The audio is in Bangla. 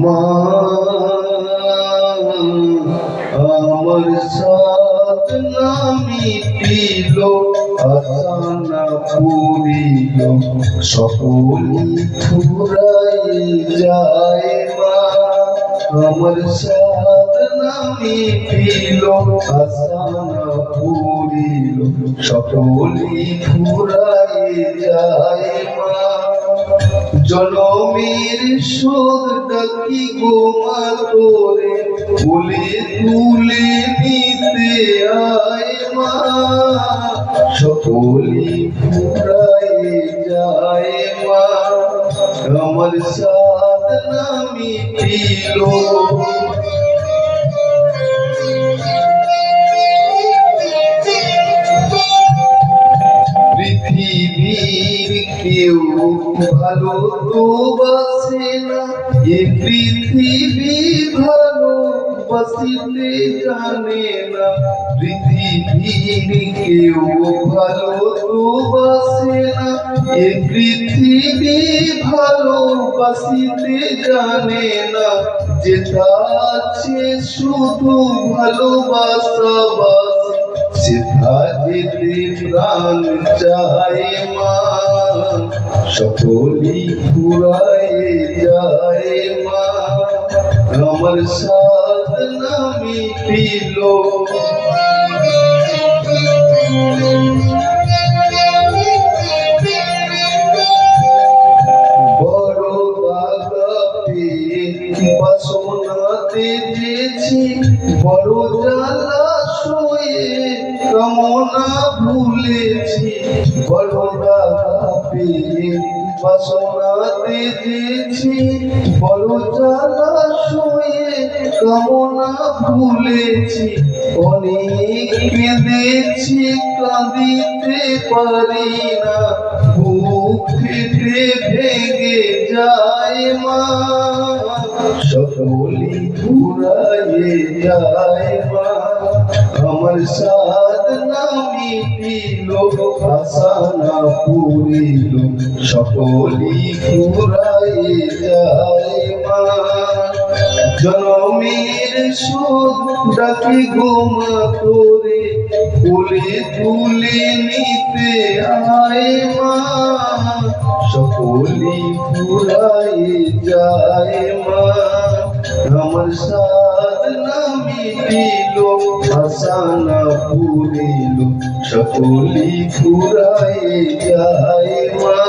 মা আমার সাথ না মিটিল, আশা না পুরিল, সকলি ফুরাই যায়। মা আমার সাথ না মিটিল, আশা না পুরিল, সকলি ফুরাই যায়। মা জনমের শোধটা কি গো মা তোরে বলে তুলে নিতে আয়। মা সকলি ফুরাই যায়। মা আমার সাথ না মিটিল, পৃথিবীর কেউ ভালো তো বাসে না, এ পৃথিবী ভালো বাসিতে জানে না। পৃথিবীর কেউ ভালো তো বাসে না, এ পৃথিবী ভালো বাসিতে জানে না। যেটা আছে শুধু ভালোবাসা বাসে, সেটা যেতে প্রাণ চায়। মা সকলি ফুরাই যায়। মা আমার সাথ না মিটিল, বড় দাগাতে বাসনাতে দিয়েছি, বড় জ্বালা সয়ে কামনা ভুলেছি। বড় দাগাতে বাসনাতে দিয়েছি, বড় জ্বালা সয়ে কামনা ভুলেছি। অনেক কেঁদেছি, কাঁদিতে পারি না, বুক ফেটে ভেঙে যায়। মা সকলি ফুরাইয়ে যায়। মা আমার সাথ না মিটিল, আশা না পুরিল, সকলি ফুরাইয়ে যায়। মা জনমের শোধ ডাকি গো মা তোরে বলে তুলে নিতে আয়। মা সকলি ফুরাইয়ে যায়। মা আমার সাথ না মিটিল, আশা না পুরিল, সকলি ফুরাইয়ে যায়। মা